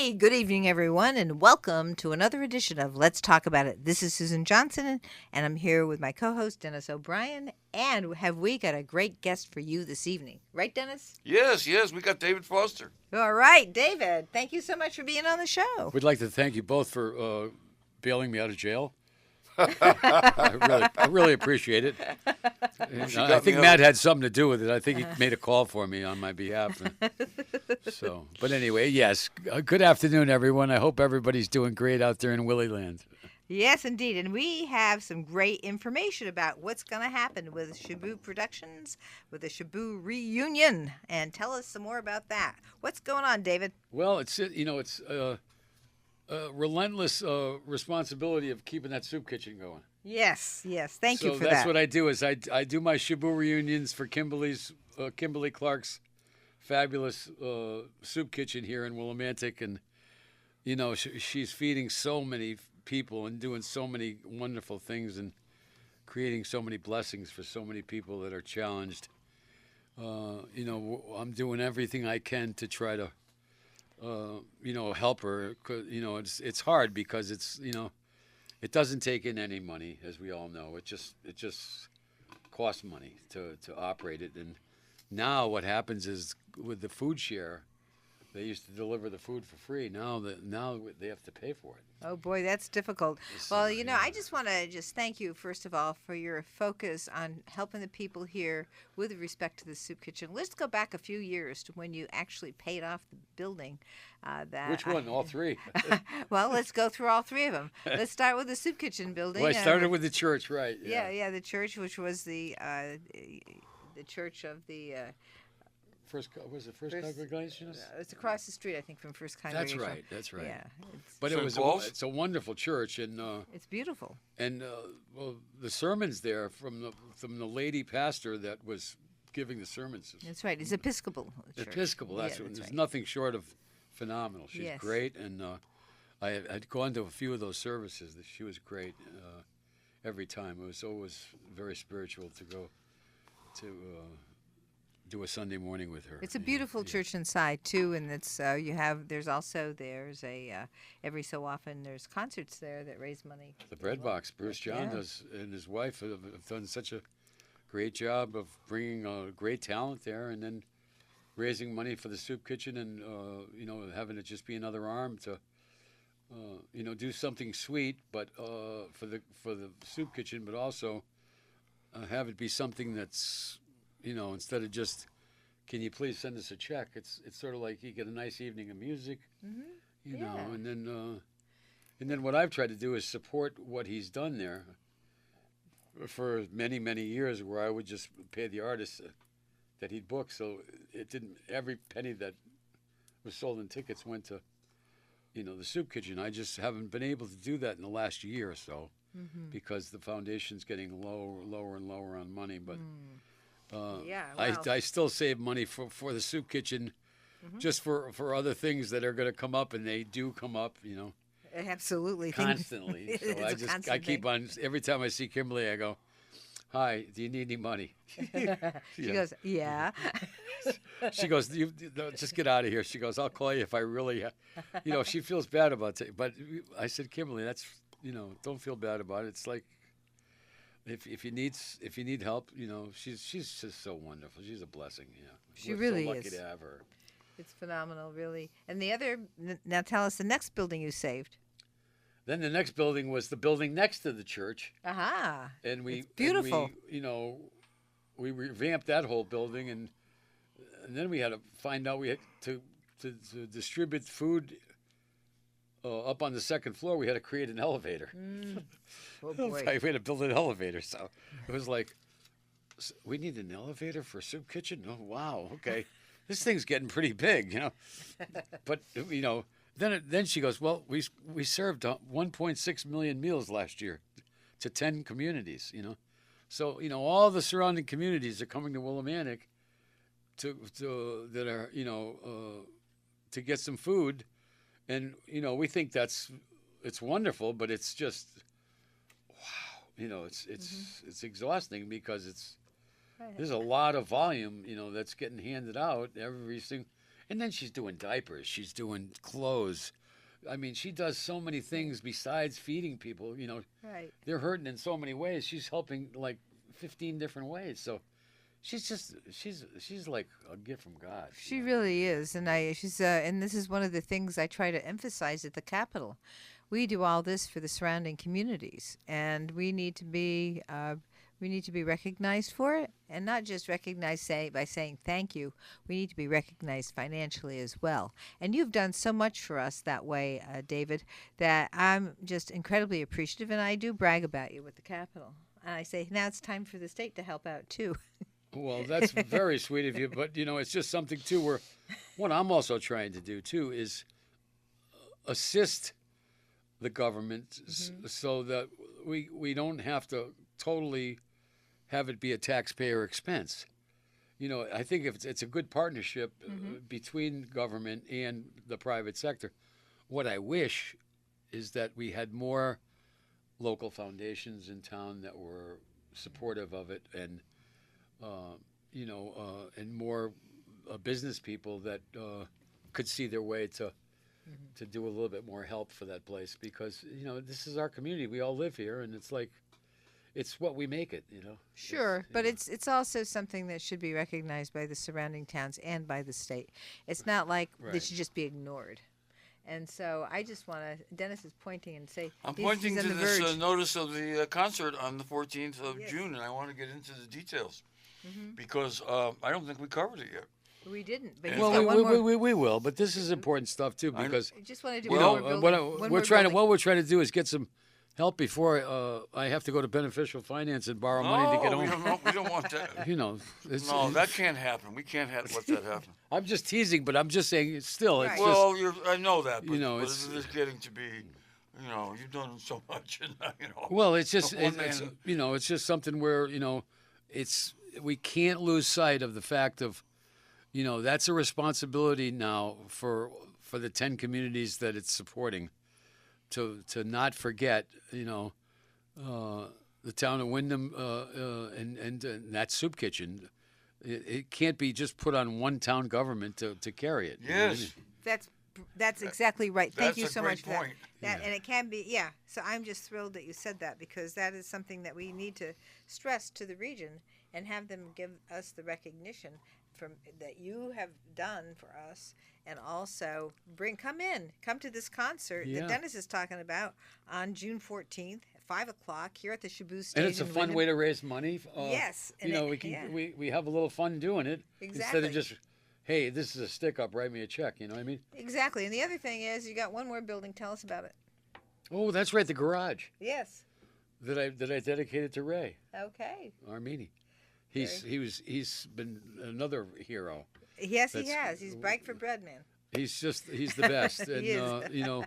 Hey, good evening, everyone, and welcome to another edition of Let's Talk About It. This is Susan Johnson, and I'm here with my co host, Dennis O'Brien. And have we got a great guest for you this evening? Right, Dennis? Yes, we got David Foster. All right, David, thank you so much for being on the show. We'd like to thank you both for bailing me out of jail. I really appreciate it. And I think Matt had something to do with it. I think he made a call for me on my behalf. But anyway, yes. Good afternoon, everyone. I hope everybody's doing great out there in Willie Land. Yes, indeed. And we have some great information about what's going to happen with Shaboo Productions, with the Shaboo reunion. And tell us some more about that. What's going on, David? Well, it's relentless responsibility of keeping that soup kitchen going. Yes. Thank you for that. So that's what I do is I do my Shaboo reunions for Kimberly Clark's fabulous soup kitchen here in Willimantic, and she's feeding so many people and doing so many wonderful things and creating so many blessings for so many people that are challenged. I'm doing everything I can to try to help her. It's hard because it doesn't take in any money, as we all know. It just costs money to operate it. And now what happens is with the food share, they used to deliver the food for free. Now they have to pay for it. Oh boy, that's difficult. Well, I just want to thank you first of all for your focus on helping the people here with respect to the soup kitchen. Let's go back a few years to when you actually paid off the building. Which one? All three? Well, let's go through all three of them. Let's start with the soup kitchen building. Well, I started with the church, right? Yeah, the church, which was the church of the. First Congregation? It's across the street, I think, from First Congregation. That's right. Yeah. But it's a wonderful church, and it's beautiful. And the sermons there from the lady pastor that was giving the sermons. That's right. It's Episcopal church. Episcopal. That's There's nothing short of phenomenal. She's great, and I'd gone to a few of those services. She was great every time. It was always very spiritual to go to. Do a Sunday morning with her. It's a beautiful church inside too, and it's there's every so often there's concerts there that raise money. The Bread Box, Bruce John does, and his wife have done such a great job of bringing great talent there, and then raising money for the soup kitchen, and having it just be another arm to do something sweet, but for the soup kitchen, but also have it be something that's instead of just, can you please send us a check? It's sort of like you get a nice evening of music, and then what I've tried to do is support what he's done there for many, many years, where I would just pay the artist that he'd book. So it didn't, every penny that was sold in tickets went to, the soup kitchen. I just haven't been able to do that in the last year or so because the foundation's getting lower and lower on money, but. I still save money for the soup kitchen, just for other things that are going to come up, and they do come up, Absolutely. Constantly. So I keep on, every time I see Kimberly, I go, "Hi, do you need any money?" She goes, "Yeah." She goes, "Just get out of here." She goes, "I'll call you if I really," she feels bad about it. But I said, "Kimberly, that's, don't feel bad about it. It's like, If you need help, she's just so wonderful. She's a blessing. She really so lucky is. To have her. It's phenomenal, really. And now tell us the next building you saved. Then the next building was the building next to the church. Aha! And it's beautiful. We revamped that whole building, and then we had to find out we had to distribute food. Up on the second floor, we had to create an elevator. Oh boy! We had to build an elevator, so it was like, we need an elevator for a soup kitchen. Oh wow, okay, this thing's getting pretty big, But then she goes, well, we served 1.6 million meals last year to 10 communities, So all the surrounding communities are coming to Willimantic to get some food. And, we think it's wonderful, but it's just, wow, it's exhausting because there's a lot of volume, that's getting handed out And then she's doing diapers. She's doing clothes. I mean, she does so many things besides feeding people. You know, Right. they're hurting in so many ways. She's helping like 15 different ways. So she's like a gift from God. She really is, and and this is one of the things I try to emphasize at the Capitol. We do all this for the surrounding communities, and we need to be recognized for it, and not just recognized by saying thank you. We need to be recognized financially as well. And you've done so much for us that way, David, that I'm just incredibly appreciative, and I do brag about you with the Capitol. And I say now it's time for the state to help out too. Well, that's very sweet of you, but you know, it's just something too where what I'm also trying to do too is assist the government so that we don't have to totally have it be a taxpayer expense. You know, I think if it's a good partnership between government and the private sector. What I wish is that we had more local foundations in town that were supportive of it, and and more business people that could see their way to do a little bit more help for that place, because you know this is our community. We all live here, and it's like it's what we make it. You know. Sure, but it's also something that should be recognized by the surrounding towns and by the state. It's not like Right. it should just be ignored. And so I just want to. Dennis is pointing and say I'm he's pointing on to the this verge. notice of the concert on the 14th of Yes. June, and I want to get into the details because I don't think we covered it yet. We didn't, but Yeah. he's Well, got one more. we will, but this is important stuff too, I- because I just want to do you Well, one more know building. One more building. what we're trying to do is get some help before I have to go to beneficial finance and borrow money to get No, home. we don't want that. You know, it's, No, that can't happen. We can't let that happen. I'm just teasing, but I'm just saying it's still. It's Right. just Well, I know that, but, you know, but it's- it's getting to be, you know, you've done so much, and you know. well, it's just One it's man. you know, it's just something where you know, we can't lose sight of the fact of, you know, that's a responsibility now for the 10 communities that it's supporting, to not forget, you know, the town of Wyndham and that soup kitchen. It can't be just put on one town government to carry it. You know what I Yes. mean? That's exactly right. Thank That's you a so great much for that. point. And it can be, yeah. So I'm just thrilled that you said that, because that is something that we need to stress to the region and have them give us the recognition that you have done for us, and also come to this concert Yeah. that Dennis is talking about on June 14th at 5:00 here at the Shaboo Stage. And it's a in fun Wyndham. way to raise money. Yes, and You know, yeah. we have a little fun doing it instead Exactly. of just, hey, this is a stick up, write me a check. You know what I mean? Exactly. And the other thing is, you got one more building. Tell us about it. Oh, that's right, the garage Yes. that I dedicated to Ray Okay. Armini. He's been another hero. Yes, he That's- has. He's Brag for Bread Man. He's the best. And He is. you know,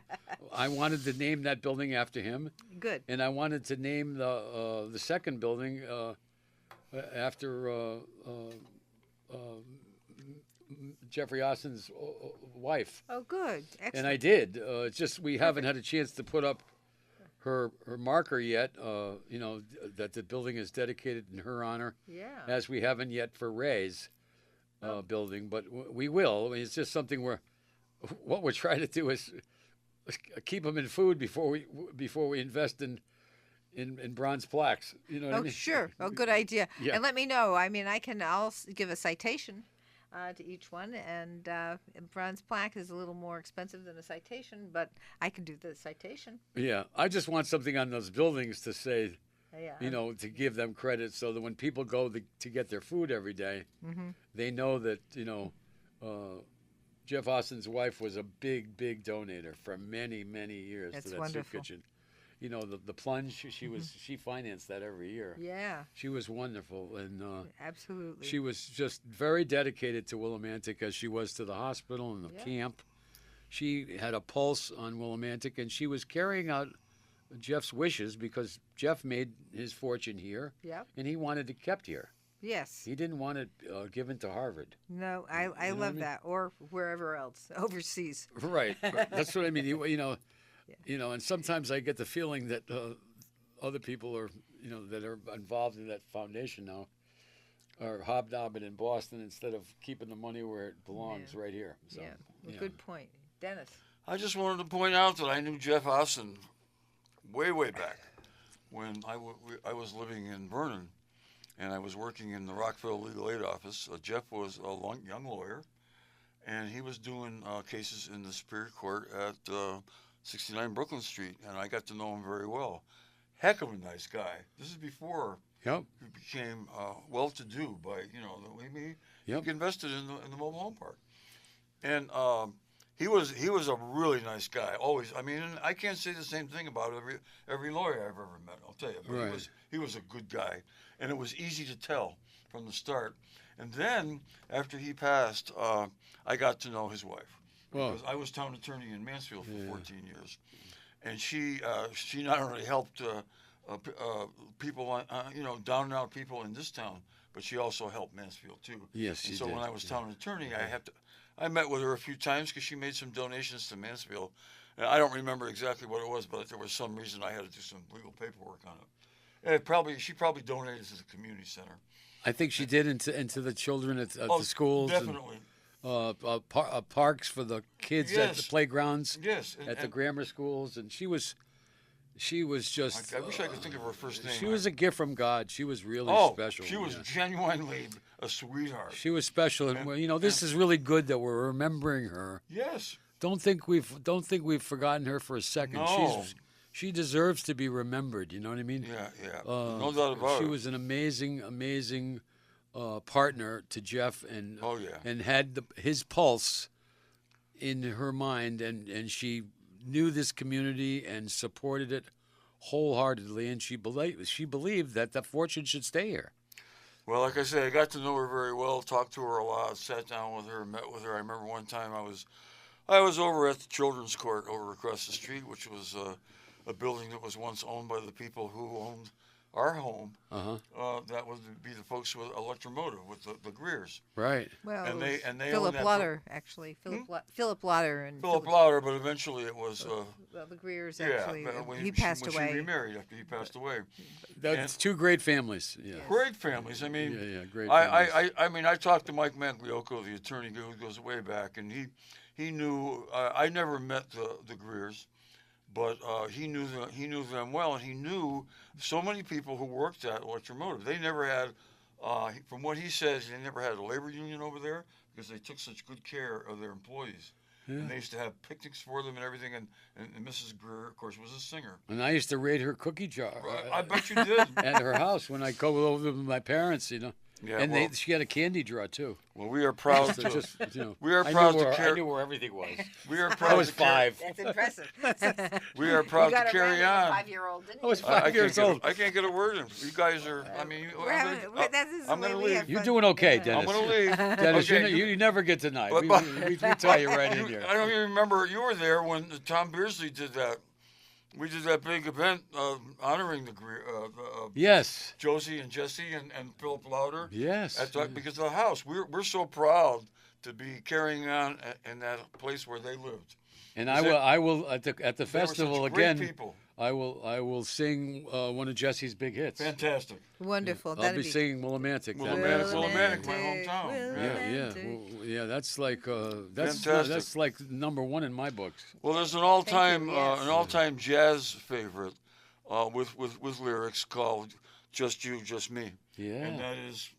I wanted to name that building after him, Good. and I wanted to name the second building after Jeffrey Austin's wife. Oh, good. Excellent. And I did. It's just we haven't had a chance to put up her marker yet. You know, that the building is dedicated in her honor, Yeah. as we haven't yet for Ray's building, but we will. I mean, it's just something where what we're trying to do is keep them in food before we invest in bronze plaques. You know what I Oh, mean? sure. Oh, good idea. Yeah. And let me know. I mean, I'll give a citation to each one, and a bronze plaque is a little more expensive than a citation, but I can do the citation. Yeah, I just want something on those buildings to say, Yeah. you know, to give them credit, so that when people go to get their food every day, they know that, you know, Jeff Austin's wife was a big donator for many years That's to that wonderful. soup kitchen. You know, the plunge, she financed that every year. Yeah. She was wonderful, and Absolutely. she was just very dedicated to Willimantic, as she was to the hospital and the Yeah. camp. She had a pulse on Willimantic, and she was carrying out Jeff's wishes, because Jeff made his fortune here, Yep. and he wanted it kept here. Yes. He didn't want it given to Harvard. No, I what I love mean? that, or wherever else, overseas. Right. That's what I mean. You know, and sometimes I get the feeling that other people are, you know, that are involved in that foundation now are hobnobbing in Boston instead of keeping the money where it belongs, right here. So, Yeah, well, yeah. good point. Dennis. I just wanted to point out that I knew Jeff Austin way, way back when I was living in Vernon, and I was working in the Rockville Legal Aid Office. Jeff was a young lawyer, and he was doing cases in the Superior Court at 69 Brooklyn Street, and I got to know him very well. Heck of a nice guy. This is before Yep. he became well-to-do by, he Yep. invested in the mobile home park. And he was a really nice guy. Always. I mean, and I can't say the same thing about every lawyer I've ever met. I'll tell you. But Right. he was a good guy, and it was easy to tell from the start. And then after he passed, I got to know his wife, Well, because I was town attorney in Mansfield for Yeah. 14 years, and she not only helped people, down and out people in this town, but she also helped Mansfield too. yes, And she so did. when I was town attorney, I met with her a few times because she made some donations to Mansfield. And I don't remember exactly what it was, but there was some reason I had to do some legal paperwork on it. And she probably donated to the community center. I think she did into the children at the schools. Definitely. And, parks for the kids at the Yes. playgrounds, Yes. at the grammar schools, and she was just. I wish I could think of her first name. She was a gift from God. She was really special. She was yeah. genuinely a sweetheart. She was special, and this is really good that we're remembering her. Yes. Don't think we've forgotten her for a second. No. She deserves to be remembered. You know what I mean? Yeah. No doubt about it. She was an amazing partner to Jeff, and Oh, yeah. and had his pulse in her mind, and she knew this community and supported it wholeheartedly, and she believed that the fortune should stay here. Well, like I said, I got to know her very well, talked to her a lot, sat down with her, met with her. I remember one time I was over at the Children's Court over across the street, which was a building that was once owned by the people who owned our home. That would be the folks with Electromotive, with the Greers. Right. Well, And they own Philip that Lauder, actually. Philip Lauder and Philip Lauder, but eventually it was. Well, the Greers Yeah, actually. when He passed when away. She remarried after he passed away. That's two great families. Yeah. Great families. I mean, Yeah, great families. I mean, I talked to Mike Mangliocco, the attorney who goes way back, and he knew. I never met the Greers, but he knew them well, and he knew so many people who worked at Electromotive. They never had, from what he says, they never had a labor union over there because they took such good care of their employees. Yeah. And they used to have picnics for them and everything. And Mrs. Greer, of course, was a singer. And I used to raid her cookie jar I bet you did. at her house when I go over with my parents, Yeah, and well, she had a candy jar too. well, we are proud So to. just, We are I proud knew to where, carry. I knew where everything was. We are I proud was to carry- 5. That's impressive. We are proud to carry on. 5-year-old, didn't I was you? 5 years old. I can't get a word in. You guys are. I mean, I'm going to leave. You're doing okay, I'm Dennis. going to leave. Dennis, Okay, you never get denied. But- We, but- we tie you right in here. I don't even remember you were there when Tom Beardsley did that. We did that big event honoring the Yes. Josie and Jesse and Philip Lauder. Yes. Because of the house. We're so proud to be carrying on in that place where they lived. And Is I will at the They were festival such great again. people. I will sing one of Jesse's big hits. Fantastic. Wonderful. I'll That'd be singing Willimantic. Willimantic, my hometown. Yeah, that's like Fantastic. that's like number 1 in my books. Well, there's an all-time yes. jazz favorite with lyrics called "Just You, Just Me," Yeah. and that is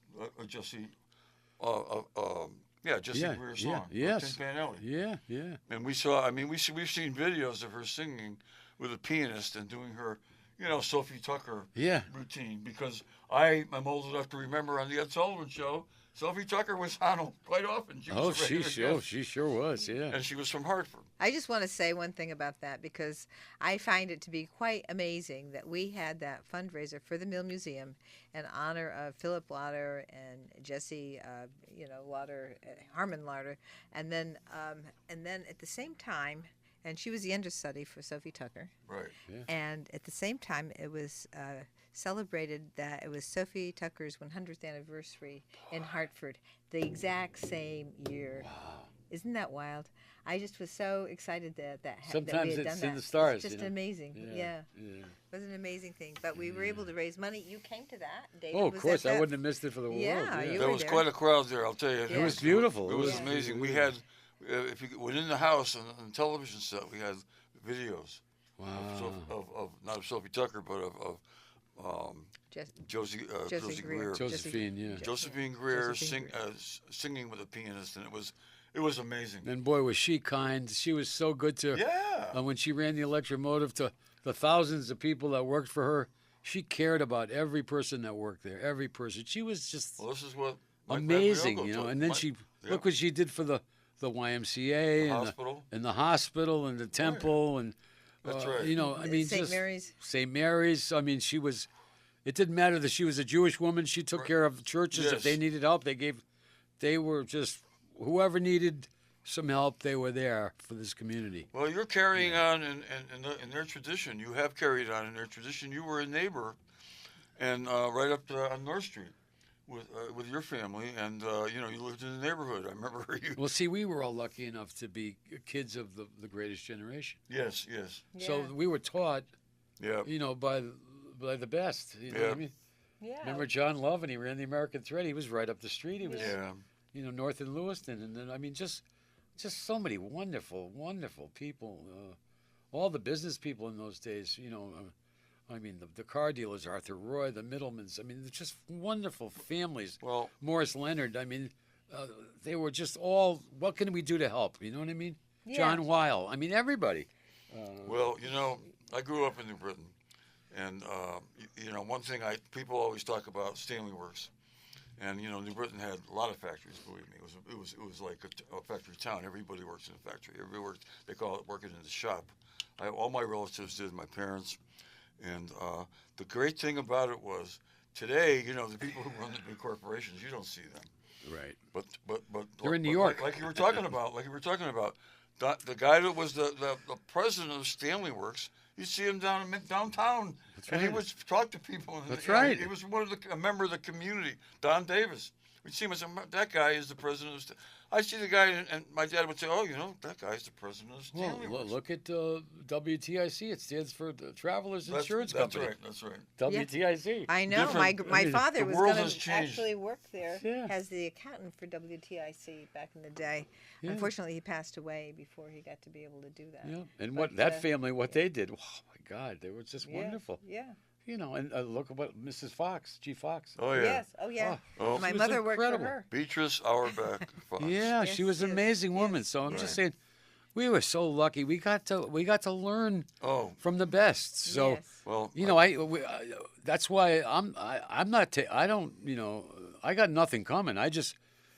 Jesse. Jesse Yeah, Greer's yeah, song. yes. Tin Pan Alley. Yeah. And we saw. I mean, we've seen videos of her singing with a pianist and doing her, Sophie Tucker Yeah. routine. Because I am old enough to remember on the Ed Sullivan Show, Sophie Tucker was on quite often. She was a regular guest. She sure was. Yeah. And she was from Hartford. I just want to say one thing about that because I find it to be quite amazing that we had that fundraiser for the Mill Museum in honor of Philip Lauder and Jesse, Lauder, Harmon Lauder, and then at the same time, and she was the understudy for Sophie Tucker, Right. and at the same time it was celebrated that it was Sophie Tucker's 100th anniversary in Hartford, the exact same year. Wow. Isn't that wild? I just was so excited that we Sometimes had it's done in that. the stars, It's just amazing. Yeah. It was an amazing thing. But we were able to raise money. You came to that. David Oh, of was course, at I that. wouldn't have missed it for the world. Yeah, Yeah. you There were was there. quite a crowd there, I'll tell you. It was beautiful. It was Yeah. amazing. We had, if you within the house on the television set, we had videos Wow. of not of Sophie Tucker, but of Josie Josie Greer. Josephine, yeah. Josephine Greer Josephine singing with a pianist, and it was amazing. And boy, was she kind. She was so good to Yeah. when she ran the electromotive to the thousands of people that worked for her. She cared about every person that worked there, every person. She was just Well, this is what Mike amazing, Magliocco you know. told- And then Mike- look what she did for the YMCA The and hospital. the hospital and the temple and That's right. you know, I mean, St. just Mary's. St. Mary's. I mean, she was. It didn't matter that she was a Jewish woman. She took care of churches if Yes. they needed help. They were just whoever needed some help. They were there for this community. Well, you're carrying on in their tradition. You have carried on in their tradition. You were a neighbor, and right up on North Street with your family, and you lived in the neighborhood. I remember you. Well, see, we were all lucky enough to be kids of the greatest generation. Yes. So Yeah. we were taught, Yeah. by the best. You know what I mean? Yeah. Remember John Love, and he ran the American Thread. He was right up the street. He was, Yeah. north in Lewiston, and then I mean, just so many wonderful, wonderful people. All the business people in those days, I mean, the car dealers, Arthur Roy, the Middlemans. I mean, they're just wonderful families. Well, Morris Leonard. I mean, they were just all. What can we do to help? You know what I mean? Yeah. John Weil. I mean, everybody. well, I grew up in New Britain, and one thing people always talk about Stanley Works, and New Britain had a lot of factories. Believe me, it was like a factory town. Everybody works in a factory. Everybody works. They call it working in the shop. All my relatives did. My parents, and the great thing about it was today, the people who run the big corporations, you don't see them. Right. But They're in New but York. like you were talking about, the guy that was the president of Stanley Works. You see him downtown, and he right. would talk to people. And, That's right. He was a member of the community. Don Davis. We'd see him and say, "That guy is the president of." I see the guy, and my dad would say, "Oh, that guy's the president of Well, Stanley Works." look at WTIC. It stands for the Travelers Insurance that's Company. right. That's right. WTIC. I know. My Different- father the was world going has to changed. actually work there Yeah. as the accountant for WTIC back in the day. Yeah. Unfortunately, he passed away before he got to be able to do that. Yeah, and But, what that family, what they did, oh my God, they were just Yeah, wonderful. Yeah. And look at what Mrs. Fox, G. Fox. Oh yeah. Yes. Oh yeah. Oh. My She was mother worked for incredible. her. Beatrice Auerbach Fox. Yeah, Yes, she was an yes, amazing woman. yes, So I'm yes. just saying, we were so lucky. We got to learn Oh from the best. So Yes. well. that's why I'm not. I don't. I got nothing coming.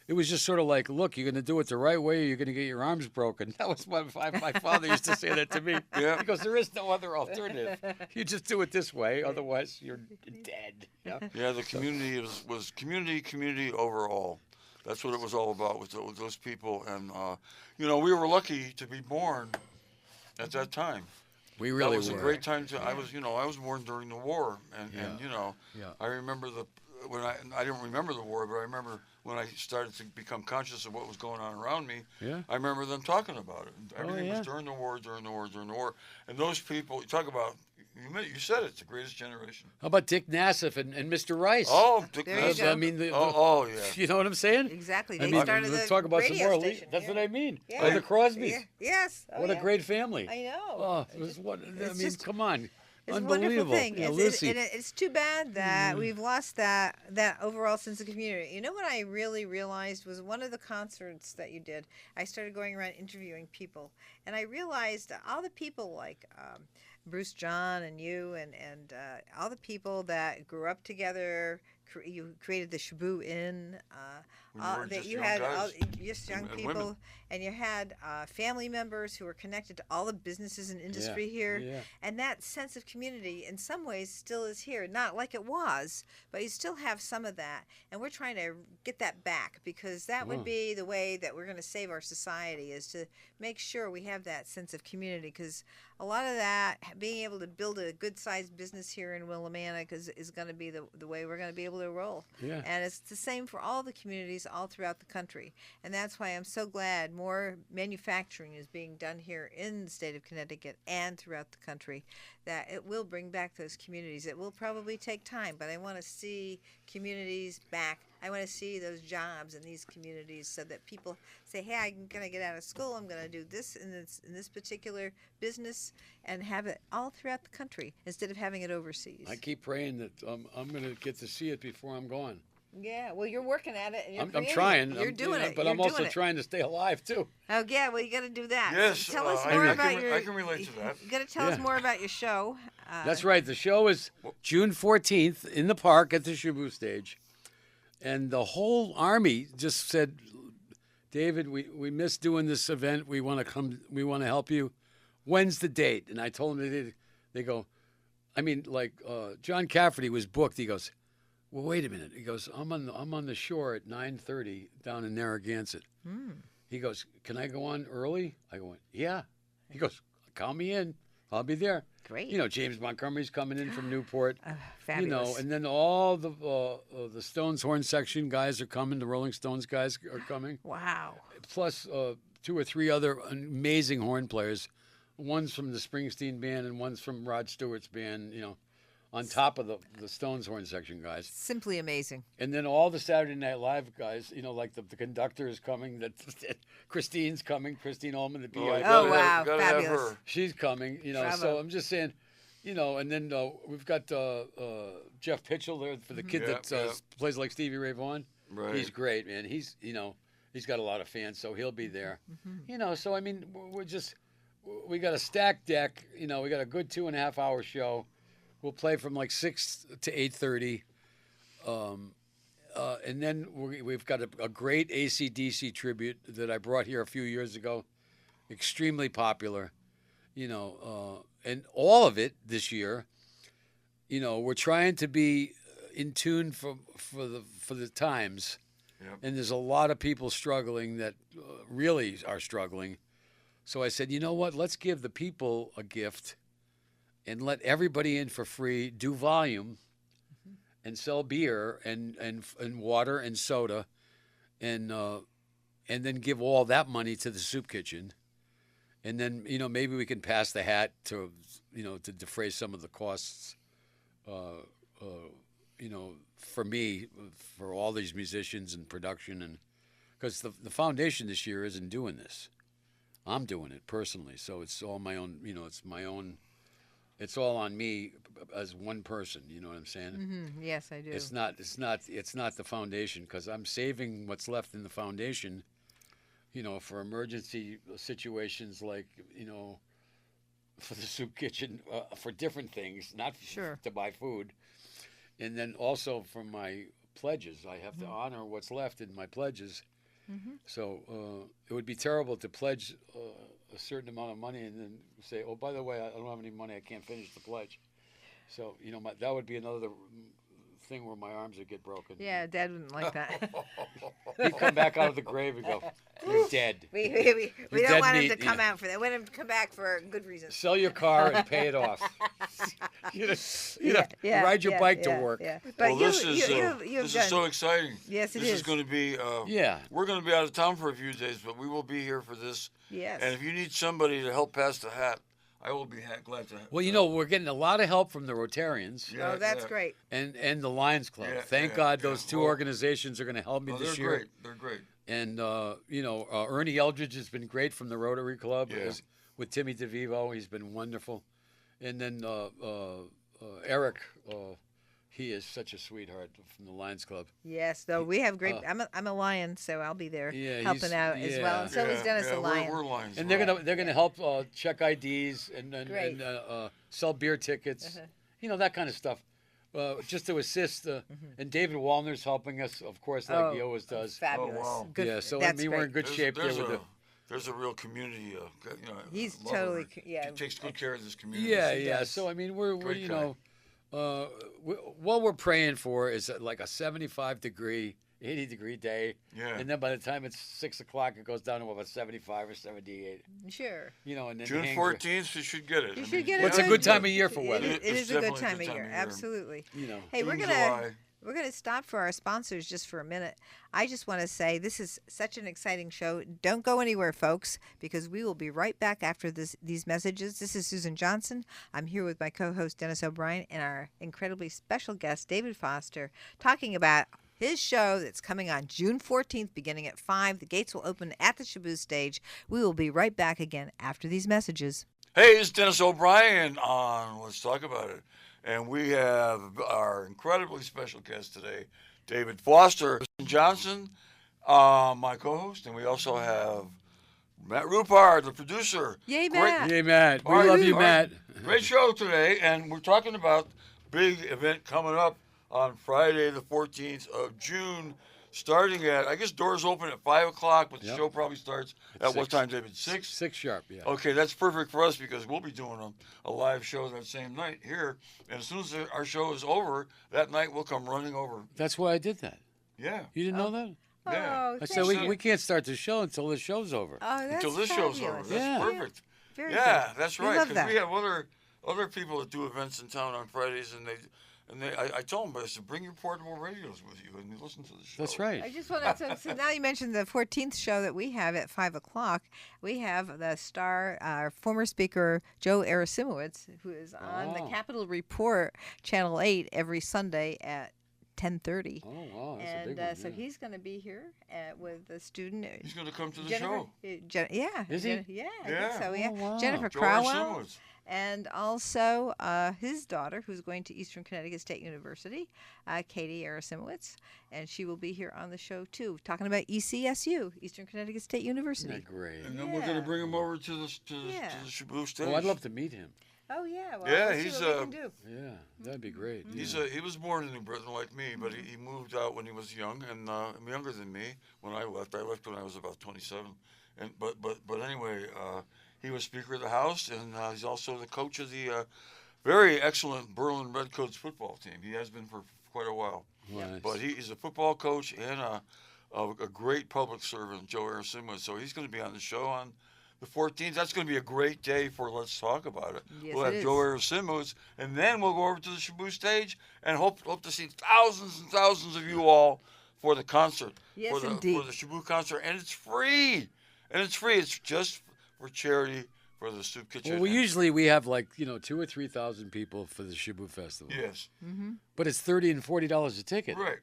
It was just sort of like, look, you're going to do it the right way, or you're going to get your arms broken. That was what my father used to say that to me. Yeah. Because there is no other alternative. You just do it this way, otherwise you're dead. Yeah. Yeah, the community was community overall. That's what it was all about, with those people. And, we were lucky to be born at that time. We really that was were. a great time I was born during the war. And Yeah. I remember when I didn't remember the war, but I remember when I started to become conscious of what was going on around me. Yeah. I remember them talking about it. Everything yeah. was during the war. And those people, you talk about, you said it, it's the greatest generation. How about Dick Nassif and Mr. Rice? Oh, Dick There you Nassif. go. I mean, yeah. You know what I'm saying? Exactly. I They mean, started let's the talk about some radio more. station. That's yeah. what I mean. Yeah. Or the Crosbys. Yeah. Yes. Oh, What a yeah. great family. I know. Oh, It's it was just- what? I it's mean, just- come on. It's a Unbelievable. wonderful thing. Yeah, It's, Lucy. it's too bad that we've lost that overall sense of community. You know what I really realized was one of the concerts that you did. I started going around interviewing people, and I realized all the people like Bruce John and you and all the people that grew up together. You created the Shabu Inn. When you were That just you young had guys just young and people, women. and you had family members who were connected to all the businesses and industry here. Yeah. And that sense of community, in some ways, still is here. Not like it was, but you still have some of that. And we're trying to get that back, because that would be the way that we're going to save our society, is to make sure we have that sense of community. Because a lot of that, being able to build a good-sized business here in Willimantic is going to be the way we're going to be able particular role. Yeah. And it's the same for all the communities all throughout the country. And that's why I'm so glad more manufacturing is being done here in the state of Connecticut and throughout the country, that it will bring back those communities. It will probably take time, but I want to see communities back. I want to see those jobs in these communities so that people say, hey, I'm going to get out of school. I'm going to do this in this particular business and have it all throughout the country instead of having it overseas. I keep praying that I'm going to get to see it before I'm gone. Yeah, well, you're working at it. And you're I'm creating trying. it. You're doing it. But You're I'm also doing it. trying to stay alive, too. Oh, yeah, well, you got to do that. Yes, Tell us I more can about re- your... I can relate to that. You got to tell us Yeah. more about your show. That's right. The show is June 14th in the park at the Shubu stage. And the whole Army just said, David, we miss doing this event. We want to come. We want to help you. When's the date? And I told them, they go, I mean, like John Cafferty was booked. He goes, well, wait a minute. He goes, I'm on the shore at 9:30 down in Narragansett. He goes, can I go on early? I go, yeah. He goes, count me in. I'll be there. Great. You know, James Montgomery's coming in from Newport. Fabulous. You know, and then all the Stones horn section guys are coming. The Rolling Stones guys are coming. Wow. Plus 2 or 3 other amazing horn players. One's from the Springsteen band and one's from Rod Stewart's band. You know, on top of the Stones horn section guys. Simply amazing. And then all the Saturday Night Live guys. You know, like the conductor is coming. That Christine's coming. Christine Ullman, the BI. Oh, wow. Gotta have Fabulous. her. She's coming, you know. Bravo. So I'm just saying, you know. And then we've got Jeff Pitchell there for the kid Yeah, that yeah. plays like Stevie Ray Vaughan. Right. He's great, man. He's he's got a lot of fans, so he'll be there. You know, so I mean, we got a stacked deck. You know, we got a good 2.5 hour show. We'll play from like 6 to 8:30. And then we've got a great AC/DC tribute that I brought here a few years ago. Extremely popular, you know, and all of it this year. You know, we're trying to be in tune for the times, Yep. and there's a lot of people struggling that really are struggling. So I said, you know what? Let's give the people a gift, and let everybody in for free. Do volume. And sell beer and water and soda, and then give all that money to the soup kitchen, and then you know maybe we can pass the hat to to defray some of the costs, you know, for me, for all these musicians and production, and because the foundation this year isn't doing this, I'm doing it personally, so it's all my own. You know, it's my own. It's all on me as one person. You know what I'm saying? Mm-hmm. Yes, I do. It's not the foundation, because I'm saving what's left in the foundation, you know, for emergency situations like, you know, for the soup kitchen, for different things, not Sure. to buy food, and then also for my pledges. I have to honor what's left in my pledges. So it would be terrible to pledge a certain amount of money and then say, oh, by the way, I don't have any money, I can't finish the pledge. So, you know, that would be another thing where my arms would get broken. Yeah, Dad wouldn't like that. He'd come back out of the grave and go, you're dead. we You're don't dead want him meat, to come yeah. out for that. We want him to come back for good reasons. Sell your car and pay it off. Ride your bike to work. Yeah. But Well, this you've is done. so exciting. Yes, it This is. is going to be. Yeah. We're going to be out of town for a few days, but we will be here for this. Yes. And if you need somebody to help pass the hat, I will be glad to. Well, you know, we're getting a lot of help from the Rotarians Yeah, Oh, that's yeah. great. and the Lions Club. Yeah, Thank yeah, God yeah. those two Well- organizations are going to help me Oh, this they're year. great. They're great. And, you know, Ernie Eldridge has been great from the Rotary Club Yeah. with Timmy DeVivo. He's been wonderful. And then Eric, he is such a sweetheart from the Lions Club. Yes, though we have great. I'm a lion, so I'll be there Yeah, helping he's- out as well. And so is Dennis the lion. We're lions. And right? they're gonna help check IDs and Great. sell beer tickets, you know, that kind of stuff, just to assist. And David Wallner's helping us, of course, like he always does. Fabulous. wow. Good. Yeah, so that's I mean we're in great. good shape there with There's a real community. You know, He's love totally him. yeah. He takes good care of this community. Yeah, He yeah. does. So I mean, we're Great you guy. know, what we're praying for is like a 75-degree, 80-degree day, Yeah. and then by the time it's 6 o'clock, it goes down to about 75 or 78. Sure. You know, and then June hangs- 14th, you should get it. You I should mean, get it. What's a done. good time of year for It weather? is- It It's is a good definitely time of year. Absolutely. You know, Hey, we're June, gonna. July. We're going to stop for our sponsors just for a minute. I just want to say this is such an exciting show. Don't go anywhere, folks, because we will be right back after these messages. This is Susan Johnson. I'm here with my co-host, Dennis O'Brien, and our incredibly special guest, David Foster, talking about his show that's coming on June 14th, beginning at 5. The gates will open at the Shaboo stage. We will be right back again after these messages. Hey, it's Dennis O'Brien on Let's Talk About It. And we have our incredibly special guest today, David Foster Johnson, my co-host, and we also have Matt Rupard, the producer. Yay, Matt. Hey, Matt. We All right, love you, all right. Matt. Great show today, and we're talking about big event coming up on Friday, the 14th of June, starting at, I guess doors open at 5 o'clock, but the Yep. show probably starts at what 6. time, David? 6? 6 sharp, yeah. Okay, that's perfect for us because we'll be doing a live show that same night here. And as soon as our show is over, that night we'll come running over. That's why I did that. Yeah. You didn't know that? Yeah. Oh, I said thank we, you. we can't start the show until the show's over. Oh, that's Until this show's over. fabulous. That's Yeah. perfect. Very Yeah, good. that's We right. love Because we that. have other people that do events in town on Fridays, and I told them, I said, bring your portable radios with you and you listen to the show. That's right. I just wanted to, so now you mentioned the 14th show that we have at 5 o'clock. We have the star, our former speaker, Joe Arasimowicz, who is on the Oh. Capitol Report, Channel 8, every Sunday at 10:30. Oh, wow. That's a And big one. so yeah. he's going to be here with a student. He's going to come to the Jennifer, show. yeah. Is he? Yeah, I Yeah. think so, yeah. Oh, wow. Jennifer Joe Crowell. Arsimowicz. And also his daughter, who's going to Eastern Connecticut State University, Katie Arasimowicz, and she will be here on the show too, talking about ECSU, Eastern Connecticut State Isn't University. that great? And then we're going to bring him over to the Yeah. Shaboo stage. Oh, I'd love to meet him. Oh yeah, well, Yeah, let's see he's, what we can do. Yeah, that'd be great. He was born in New Britain like me, but he moved out when he was young and younger than me when I left. I left when I was about 27. And but anyway, he was Speaker of the House, and he's also the coach of the very excellent Berlin Redcoats football team. He has been for quite a while. Nice. But he's a football coach and a great public servant, Joe Arasimowicz. So he's going to be on the show on the 14th. That's going to be a great day for Let's Talk About It. Yes, we'll it have is. Joe Arasimowicz, and then we'll go over to the Shaboo stage and hope to see thousands and thousands of you all for the concert. Yes, for the indeed. Shaboo concert, and it's free. And it's free. It's just for charity for the Soup Kitchen. Well, we have like 2,000 or 3,000 people for the Shaboo Festival. Yes. But it's $30 and $40 a ticket. Right.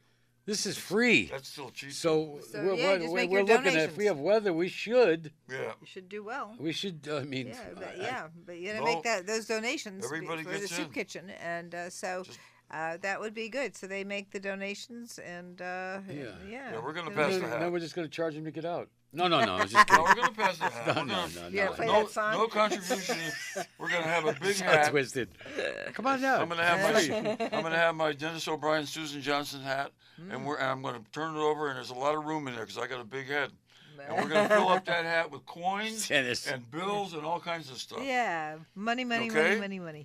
This is free. That's still cheap. So, So, we're, yeah, just make we're your looking at if we donations. have weather, we should. Yeah. You should do well. We should. I mean, Yeah, but you gotta No, make those donations everybody for the gets soup in. kitchen, and so Just- that would be good. So they make the donations, and yeah, Yeah, we're gonna you pass know, the hat. Now we're just going to charge them to get out. No. I was just No, kidding. we're going to pass the hat. No, We're no, gonna- no. Yeah, no. play No, that song. no contribution. We're gonna have a big So hat. twisted. Come on down. I'm gonna have my Dennis O'Brien, Susan Johnson hat, and I'm gonna turn it over, and there's a lot of room in there because I got a big head, and we're gonna fill up that hat with coins Dennis. and bills and all kinds of stuff. Yeah, money. Okay?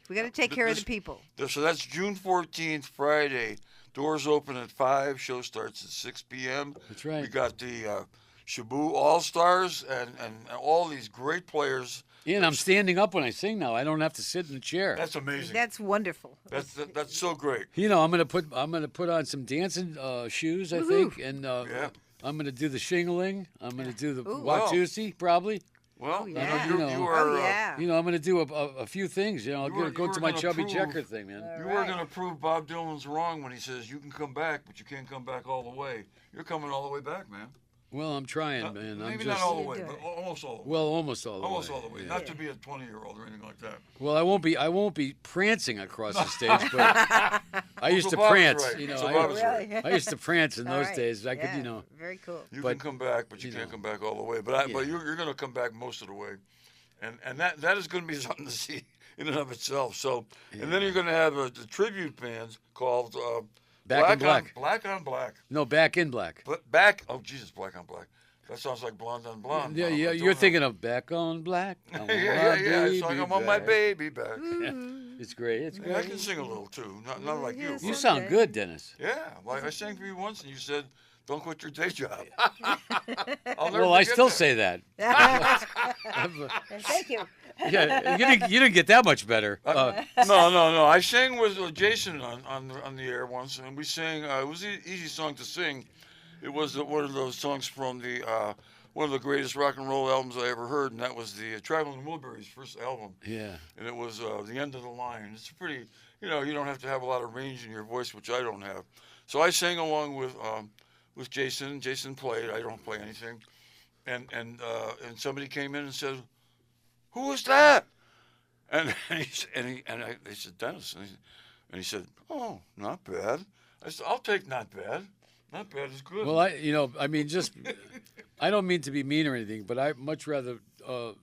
We got to take care of the people. So that's June 14th, Friday. Doors open at 5. Show starts at 6 p.m. That's right. We got the Shaboo All Stars and all these great players. And I'm standing up when I sing now. I don't have to sit in the chair. That's amazing. That's wonderful. That's so great. I'm gonna put on some dancing shoes, I think, and Yeah. I'm gonna do the shingling. I'm gonna do the Ooh. Watusi probably. Well, yeah. you are. Oh yeah. I'm gonna do a few things. I'll You were- go you were to my gonna chubby prove- checker thing, man. You Right. were going to prove Bob Dylan's wrong when he says you can come back, but you can't come back all the way. You're coming all the way back, man. Well, I'm trying, man. I'm Maybe just not all the You're way, doing but it. almost all the way. well, almost all the Almost way. all the way. yeah. Not to be a 20-year-old or anything like that. Well, I won't be prancing across the stage, but I used to So Bob's prance. right. You know, So I, Bob's right. Really? I used to prance in All those right. days. I could, Yeah, Very cool. You But, can come back, but you you can't know. come back all the way. But Yeah. you're going to come back most of the way, and that is going to be something to see in and of itself. So, and then you're going to have the tribute band called Back in Black. Black on Black. No, Back in Black. Back. Oh Jesus, Black on Black. That sounds like Blonde on Blonde. Yeah, I yeah. don't You're know. thinking of Back on Black. I want yeah. my It's like baby I'm on my back. baby back. It's great. It's Yeah, I great. can sing a little too. Not like you. Yes, You but- sound Okay. good, Dennis. Yeah, like I sang for you once, and you said, "Don't quit your day job." I'll never Well, I forget still that. say that. Thank you. Yeah, you didn't get that much better. No. I sang with Jason on the air once, and we sang. It was an easy song to sing. It was one of those songs from the one of the greatest rock and roll albums I ever heard, and that was the Traveling Wilburys' first album. Yeah. And it was The End of the Line. It's pretty, you don't have to have a lot of range in your voice, which I don't have. So I sang along with Jason. Jason played. I don't play anything. And somebody came in and said, "Who was that?" And I said, "Dennis." And he said, "Oh, not bad." I said, "I'll take not bad. Not bad is good." Well, I mean, just I don't mean to be mean or anything, but I much rather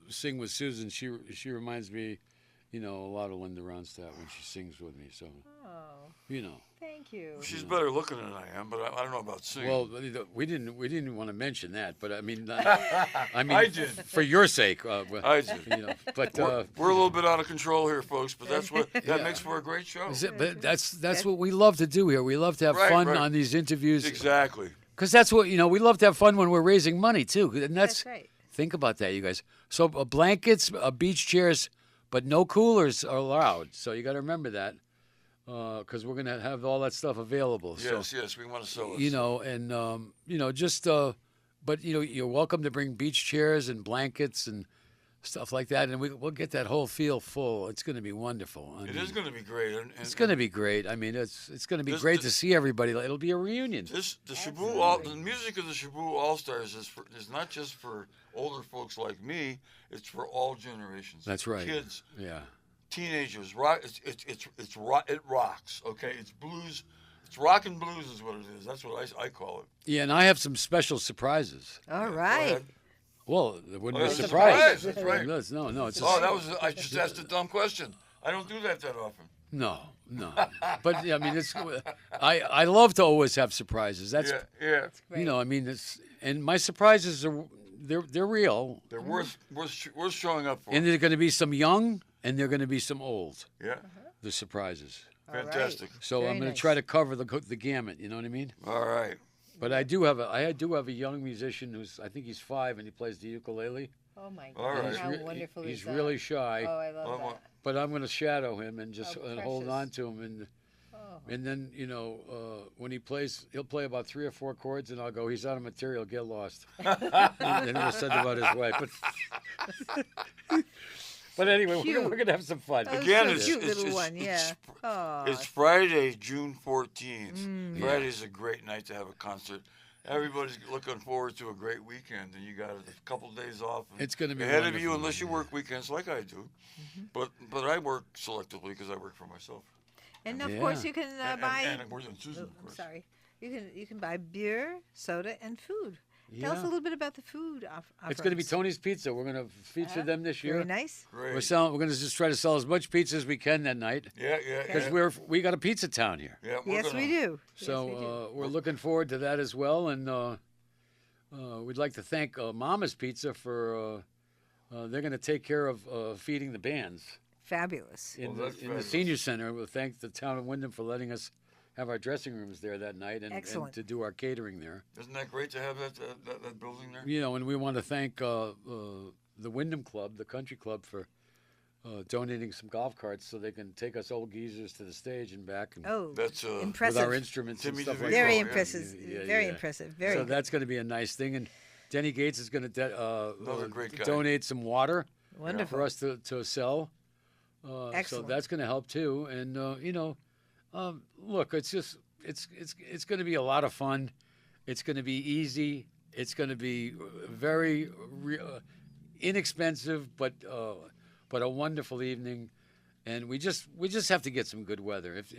sing with Susan. She reminds me, a lot of Linda Ronstadt when she sings with me. So, Thank you. She's better looking than I am, but I don't know about singing. Well, we didn't want to mention that, but I mean, I did. For your sake. I did. But we're a little bit out of control here, folks. But that's what makes for a great show. But that's what we love to do here. We love to have fun on these interviews. Exactly. Because that's what we love to have fun when we're raising money too, and That's right. Think about that, you guys. So blankets, beach chairs, but no coolers are allowed. So you got to remember that. Because we're gonna have all that stuff available. Yes, we want to sell it. But you're welcome to bring beach chairs and blankets and stuff like that, and we'll get that whole field full. It's going to be wonderful. It is going to be great. It's going to be great. I mean, it's going to be great to see everybody. It'll be a reunion. The music of the Shaboo All Stars is not just for older folks like me. It's for all generations. That's right. Kids. Yeah. Teenagers, rock. It rocks. Okay, it's blues. It's rock and blues is what it is. That's what I call it. Yeah, and I have some special surprises. All right. Well, it wouldn't be a surprise. surprise. That's right. No, it's. I just asked a dumb question. I don't do that often. No. But I mean, I love to always have surprises. That's yeah. Great. I mean, and my surprises are they're real. They're worth showing up for. And there're going to be some young, and there're going to be some old. Yeah. The surprises. Fantastic. Right. So Very I'm going nice. to try to cover the gamut. You know what I mean? All right. But I do have a young musician I think he's 5 and he plays the ukulele. Oh my All God! right. How He's wonderful He's is that? really shy. Oh, I love that. But I'm going to shadow him and just Oh, hold precious. on to him and then when he plays, he'll play about 3 or 4 chords and I'll go, he's out of material, get lost. And he'll send about his way. But anyway, Cute. we're gonna have some fun. Oh, Again, so it's cute it's, little it's, one, yeah. it's Friday, June 14th. Mm. Friday's a great night to have a concert. Everybody's looking forward to a great weekend, and you got a couple days off. It's going to be ahead of wonderful. you, unless you work weekends like I do. But I work selectively because I work for myself. And of Yeah. course, you can buy. And more than Susan, of course. Sorry, you can buy beer, soda, and food. Tell us Yeah. a little bit about the food. It's going to be Tony's Pizza. We're going to feature them this year. Very nice. Great. We're going to just try to sell as much pizza as we can that night Yeah. because we got a pizza town here. Yeah, we're Yes, gonna, we do. So Yes, we do. we're looking forward to that as well, and we'd like to thank Mama's Pizza for they're going to take care of feeding the bands Fabulous. in that's the fabulous. senior center. We'll thank the town of Wyndham for letting us have our dressing rooms there that night and Excellent. to do our catering there. Isn't that great to have that building there? And we want to thank the Wyndham Club, the country club, for donating some golf carts so they can take us old geezers to the stage and back. And Oh, That's with impressive. our instruments Timmy and stuff DeVito, like Very that. yeah. impressive. Yeah, Very yeah. impressive. Very So good. that's going to be a nice thing. And Denny Gates is going to Another great guy. donate some water Wonderful. for us to sell. So Excellent. that's going to help too. And look, it's going to be a lot of fun. It's going to be easy. It's going to be very inexpensive, but a wonderful evening. And we just have to get some good weather. If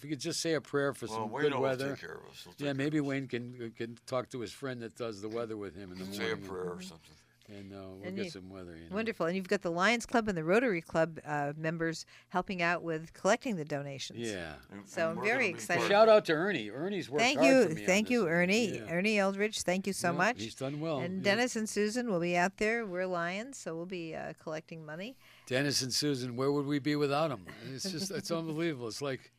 we could just say a prayer for some Wayne good will weather. take care of us. He'll take Yeah, care maybe of us. Wayne can talk to his friend that does the weather with him in the Say a morning. prayer or something. And we'll And get you- some weather. Wonderful. And you've got the Lions Club and the Rotary Club members helping out with collecting the donations. Yeah. So I'm we're very gonna be excited. part of Shout it. out to Ernie. Ernie's worked Thank hard you. for me on Thank you, this. Ernie. Yeah. Ernie Eldridge, thank you so Yeah, much. He's done well. And Yeah. Dennis and Susan will be out there. We're Lions, so we'll be collecting money. Dennis and Susan, where would we be without them? It's unbelievable. It's like,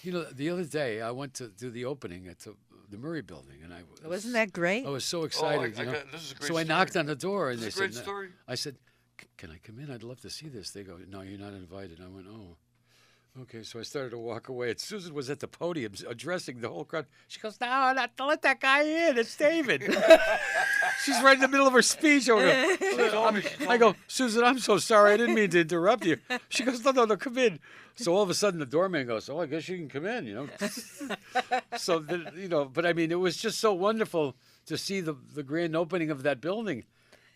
the other day I went to do the opening at the Murray Building, and Wasn't that great? I was so excited. This is a great So I story. knocked on the door, and This they is a great said, story. I said, can I come in? I'd love to see this. They go, no, you're not invited. I went, oh. Okay, so I started to walk away, and Susan was at the podium addressing the whole crowd. She goes, "No, not to let that guy in. It's David." She's right in the middle of her speech. I go, "Susan, I'm so sorry. I didn't mean to interrupt you." She goes, "No, come in." So all of a sudden, the doorman goes, "Oh, I guess you can come in," So, but I mean, it was just so wonderful to see the grand opening of that building.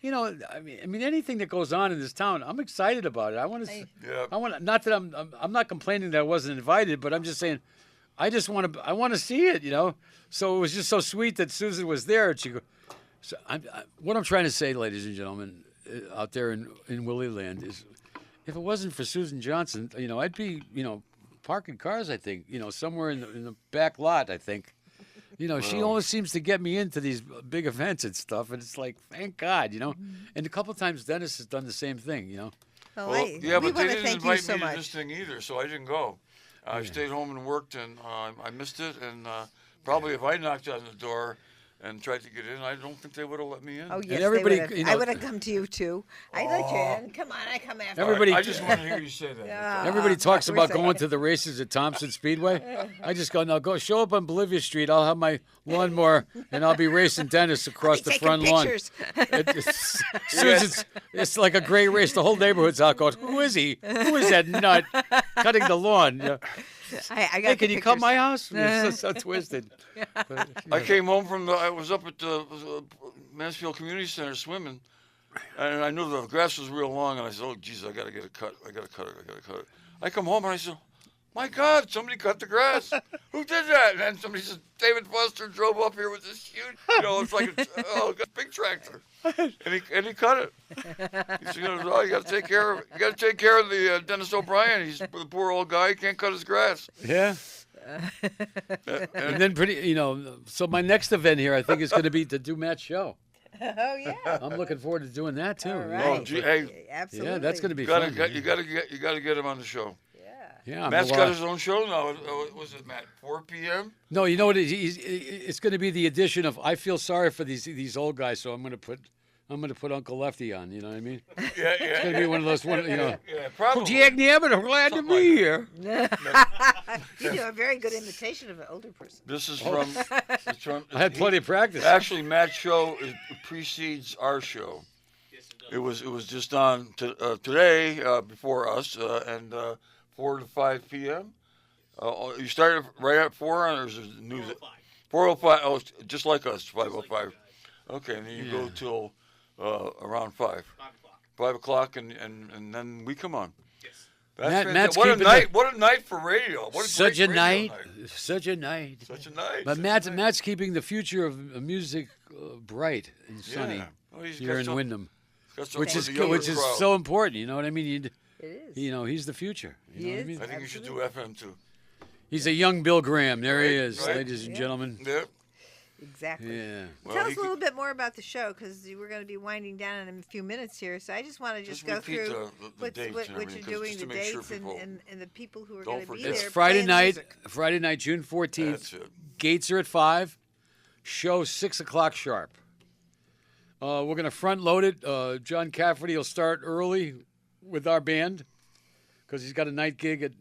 I mean, anything that goes on in this town, I'm excited about it. I want to. Yeah. I want. Not that I'm not complaining that I wasn't invited, but I'm just saying, I want to see it. So it was just so sweet that Susan was there, and she go. So what I'm trying to say, ladies and gentlemen, out there in Willie Land, is, if it wasn't for Susan Johnson, I'd be, parking cars. I think, somewhere in the back lot. I think. She always seems to get me into these big events and stuff, and it's like, thank God, And a couple of times Dennis has done the same thing, Well, Well, we yeah, but want they to didn't thank you invite so me to much. this thing either, so I didn't go. I stayed home and worked, and I missed it. And probably if I knocked on the door and tried to get in, I don't think they would have let me in. Oh yes, everybody, they would have. I would have come to you too. I'd let you in. Come on, I come after. Everybody- I just want to hear you say that. Yeah. Everybody talks we're about saying- going to the races at Thompson Speedway. I just go, no, go show up on Bolivia Street. I'll have my lawnmower, and I'll be racing Dennis across the Taking front lawn. pictures. It's like a great race. The whole neighborhood's out going, who is he? Who is that nut cutting the lawn? Yeah. I got Hey, can the you come pictures. my house? It's so twisted. But, I came home I was up at the Mansfield Community Center swimming, and I knew the grass was real long, and I said, oh, geez, I got to get a cut. I got to cut it. I come home, and I said, my God, somebody cut the grass. Who did that? And then somebody said, David Foster drove up here with this huge, it's like a big tractor. And he cut it. He said, oh, you got to take care of it. You got to take care of the Dennis O'Brien. He's the poor old guy. He can't cut his grass. yeah. And then so my next event here, I think, is going to be to do Matt's show. Oh yeah. I'm looking forward to doing that too. All you know. right. Oh, gee, hey. Absolutely. Yeah, that's going to be You fun. got to get him on the show. Yeah, Matt's got his own show now. Was it Matt 4 p.m.? No, you know what? It's going to be the addition of. I feel sorry for these old guys, so I'm going to put Uncle Lefty on. You know what I mean? Yeah. It's going to be one of those Yeah, probably. Jag Nebbit, I'm glad to be here. You do a very good imitation of an older person. This is from. It's from I had plenty of practice. Actually, Matt's show precedes our show. It was just on today before us and 4 to 5 p.m. You started right at 4, or is it news? 4:05. Oh, just like us, 5:05. Okay, and then you go till around 5. 5 o'clock, and then we come on. Matt- That's Matt's what a keeping night! What a night for radio! What a Such great a radio night. Such a night. Such a night! But such a night. Matt's keeping the future of music bright and sunny Yeah. Oh, he's here got in some- Wyndham, got some which for is the younger crowd. so important. You know what I mean? It is. He's the future. You He know what I is. mean? I think you should do FM too. He's a young Bill Graham. There he is, right. ladies and gentlemen. Yeah. Exactly. Yeah. Well, Tell he us a little bit more about the show, because we're going to be winding down in a few minutes here. So I just want to just go repeat through the dates and what everything, you're 'cause doing, just the to make sure dates, people and the people who are don't going to be forget. there. It's Friday playing the night. music. Friday night, June 14th. That's it. Gates are at 5. Show 6 o'clock sharp. We're going to front load it. John Cafferty will start early with our band because he's got a night gig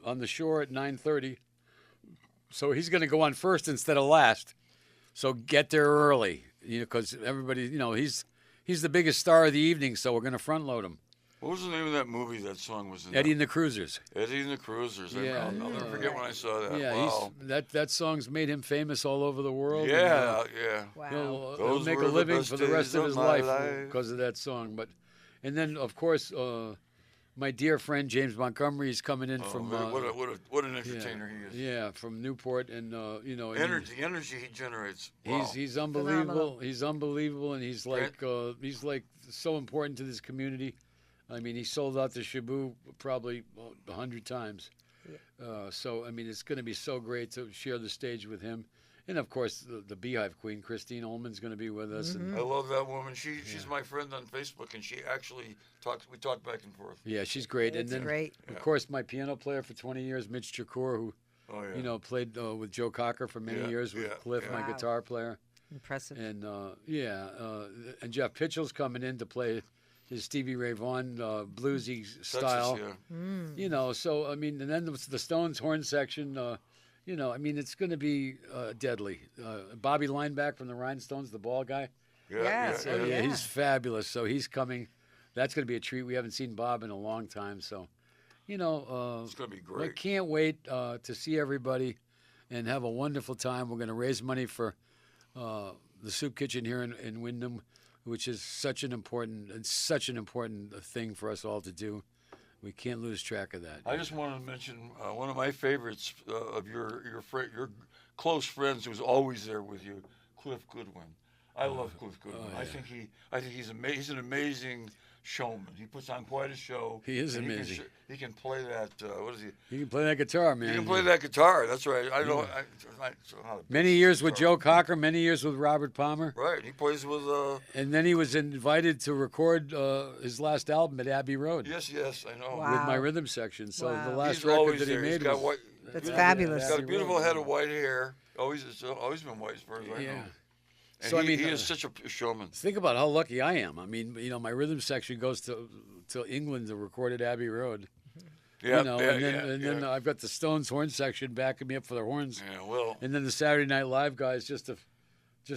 on the shore at 9:30. So he's going to go on first instead of last. So get there early, because everybody, he's the biggest star of the evening. So we're going to front load him. What was the name of that movie that song was in? Eddie and the Cruisers. Eddie and the Cruisers. Yeah, I'll never forget when I saw that. Yeah, Wow. that song's made him famous all over the world. and, Yeah. Wow. He'll Those make were a the living best for the rest days of of his my life life. because of that song. And then of course, my dear friend James Montgomery is coming in from what an entertainer he is. yeah, from Newport, and and Energy he generates. Wow. he's unbelievable. Phenomenal. He's unbelievable, and he's like so important to this community. I mean, he sold out the Shabu probably 100 times. So I mean, it's going to be so great to share the stage with him. And of course, the Beehive Queen, Christine Ullman's going to be with us. And I love that woman. She's my friend on Facebook, and she actually we talk back and forth. yeah, she's great. It's and then, great. of course, my piano player for 20 years, Mitch Chakor, who Oh yeah. played with Joe Cocker for many Yeah, years with yeah, Cliff, yeah. my Wow. guitar player. Impressive. And and Jeff Pitchell's coming in to play. his Stevie Ray Vaughan bluesy Texas, style. yeah. You know, so I mean, and then the Stones horn section. You know, I mean, it's going to be deadly. Bobby Lineback from the Rhinestones, the ball guy. Yeah. So, Oh, yeah. he's fabulous. So he's coming. That's going to be a treat. We haven't seen Bob in a long time. So, you know, It's gonna be I great. can't wait to see everybody and have a wonderful time. We're going to raise money for the Soup Kitchen here in Wyndham, which is such an important thing for us all to do. We can't lose track of that. I just wanted to mention one of my favorites of your close friends who's always there with you, Cliff Goodwin. I love Cliff Goodwin. yeah. I think he's he's an amazing showman. He puts on quite a show. He is and amazing. He can play that. What is he? You can play that guitar, man. He can play that guitar. That's right. I know. So how to Many play years with guitar. Joe Cocker, many years with Robert Palmer. Right. He plays with. And then he was invited to record his last album at Abbey Road Yes, I know. Wow. with my rhythm section. So Wow. the last He's record always that he there. He's made got was white. That's yeah, fabulous. He's got a Abbey beautiful Road. head of white hair. It's always been white as far as I know. Yeah. And So, I mean, he is such a showman. Think about how lucky I am. I mean, you know, my rhythm section goes to England to record at Abbey Road. Yeah, You know, yeah, and then I've got the Stones horn section backing me up for the horns, yeah, well, and then the Saturday Night Live guys just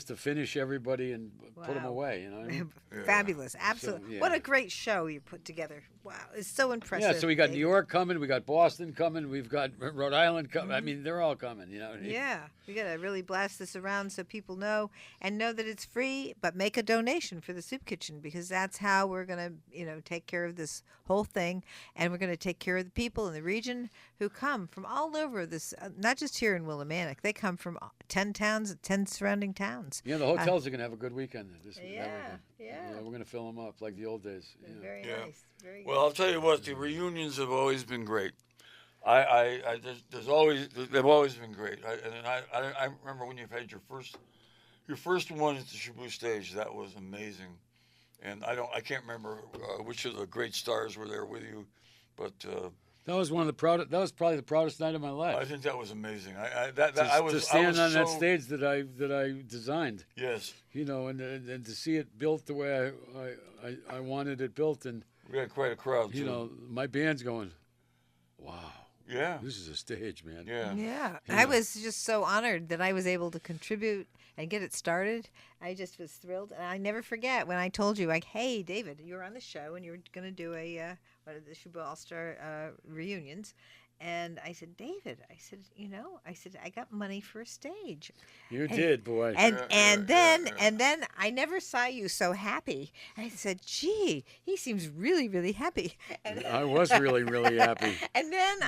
to finish everybody and put them Wow. away. You know. What I mean? Fabulous. Absolutely. yeah. What a great show you put together. Wow. It's so impressive. Yeah, so we got New David. York coming, we got Boston coming, we've got Rhode Island coming. I mean, they're all coming. You know. Yeah, we got to really blast this around so people know and know that it's free, but make a donation for the Soup Kitchen because that's how we're going to, take care of this whole thing. And we're going to take care of the people in the region who come from all over this, not just here in Willimantic. They come from 10 towns, 10 surrounding towns. Yeah, the hotels are gonna have a good weekend. That Yeah, weekend. yeah. We're gonna fill them up like the old days. Yeah. Very Yeah. nice. Very well, I'll tell you what, the reunions have always been great. They've always been great. I remember when you've had your first one at the Shaboo stage. That was amazing, and I can't remember which of the great stars were there with you, but That was That was probably the proudest night of my life. I think that was amazing. To stand on that so- stage that I designed, Yes, you know, and to see it built the way I wanted it built, and we had quite a crowd too. you know, my band's going, wow, Yeah, this is a stage, man. yeah. Yeah, Yeah. I was just so honored that I was able to contribute and get it started. I just was thrilled, and I never forget when I told you, like, "Hey, David, you were on the show, and you were going to do one of the Shaboo All Star reunions." And I said, "David," I said, I got money for a stage. You did, boy. And then I never saw you so happy. And I said, "Gee, he seems really, really happy." And I was really, really happy. and then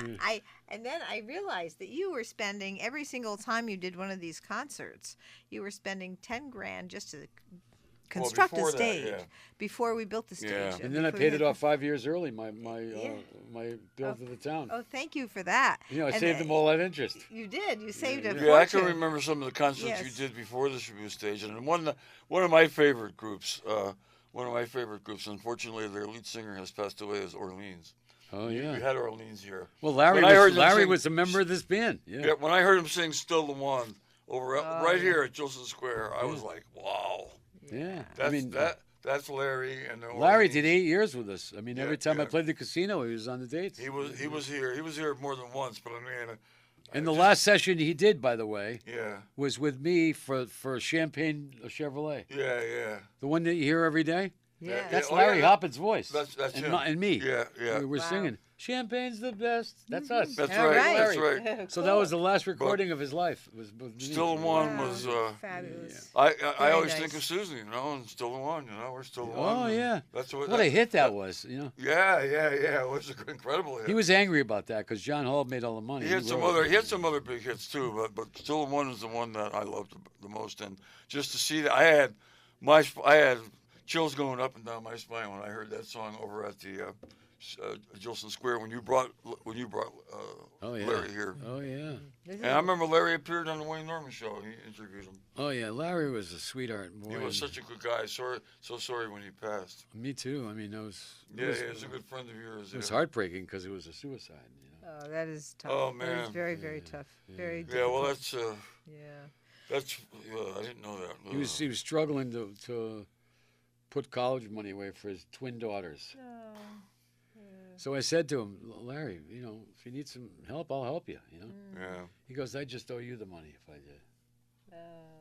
I realized that you were spending every single time you did one of these concerts, you were spending 10 grand just to construct before a that, stage yeah. before we built the stage. Yeah. And then I before paid we it had- off 5 years early. My bill Oh. to the town. Oh, thank you for that. You know, I And, saved them all that interest. You did. You saved a Yeah, I can fortune. remember some of the concerts Yes. you did before the Shaboo stage, and one of my favorite groups. Unfortunately, their lead singer has passed away. Is Orleans. Oh We yeah. had Orleans here. Well, Larry When I heard was them sing- was a member of this band. Yeah. Yeah, when I heard him sing "Still the One" right yeah. here at Jilson Square, I was like, "Wow, Yeah. that's I mean, that's Larry." And the Larry Orleans. did 8 years with us. I mean, Yeah, every time I yeah. played the casino, he was on the dates. He was here. He was here more than once, but I mean, And the last session he did, by the way, yeah, was with me for Champagne Chevrolet, yeah. the one that you hear every day. Yeah. That's oh, Larry yeah. Hoppen's voice. That's and, him. and me. Yeah. We were Wow. singing Champagne's the best. That's us. That's All right. That's Larry. right. So that was the last recording of his life. It was with me. Still the One Wow, was. fabulous. I Very always nice. think of Susie, and Still the One. We're Still the One. Oh and yeah. That's What a hit that was. You know. Yeah. It was an incredible hit. He was angry about that because John Hall made all the money. He had some wrote it. other big hits too, but Still the One is the one that I loved the most. And just to see that, I had chills going up and down my spine when I heard that song over at the Jilson Square when you brought Oh yeah. Larry here. Oh yeah. And I remember Larry appeared on the Wayne Norman show. He interviewed him. Oh yeah. Larry was a sweetheart. Boy. He was such a good guy. So sorry when he passed. Me too. I mean, it was. Yeah, he was a good friend of yours. It was yeah. heartbreaking because it was a suicide. You know. Oh, that is tough. Oh, That is man. very, very tough. Very Yeah, well, difficult. that's I didn't know that. He was struggling to put college money away for his twin daughters. So I said to him, Larry, if you need some help, I'll help you. Yeah. He goes, I just owe you the money if I did.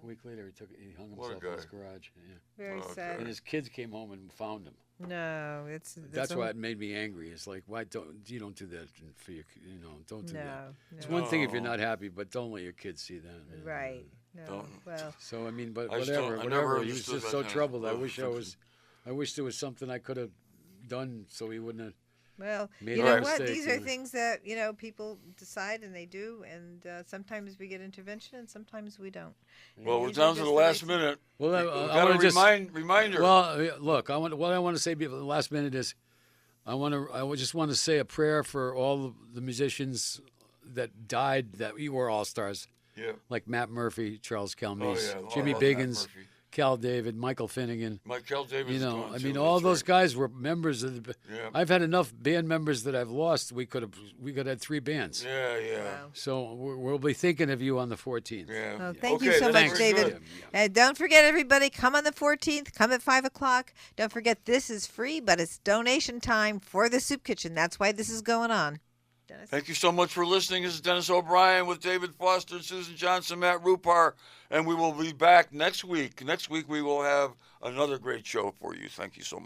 A week later, he hung What a himself in his guy. garage. Yeah. Very Okay. sad. And his kids came home and found him. No, That's a- why it made me angry. It's like, why don't you do that for your, don't do that. No, It's no. one thing if you're not happy, but don't let your kids see that. Right. No. Don't. Well, So I mean, but I whatever. never He was understood just that so kind of troubled. I love wish function. I wish there was something I could have done so he wouldn't have. well, Made you a know what? mistake, These are you know. things that people decide and they do, and sometimes we get intervention and sometimes we don't. Well, we're These are down to just the the last ways- minute. Well, We I got want a to just reminder. Well, look, what I want to say before the last minute is, I just want to say a prayer for all the musicians that died that you were all stars, yeah. like Matt Murphy, Charles Oh, Calmes, yeah. Jimmy I love Matt Biggins, Murphy. Cal David, Michael Finnegan. Michael Davis. I mean, all those guys were members of the. Yeah. I've had enough band members that I've lost. We could have had 3 bands. Yeah, yeah. Wow. So we'll be thinking of you on the 14th. Yeah. Well, thank you Okay, so that's much, very David. good. And don't forget, everybody, come on the 14th. Come at 5 o'clock. Don't forget, this is free, but it's donation time for the Soup Kitchen. That's why this is going on. Dennis? Thank you so much for listening. This is Dennis O'Brien with David Foster, Susan Johnson, Matt Rupar, and we will be back next week. Next week we will have another great show for you. Thank you so much.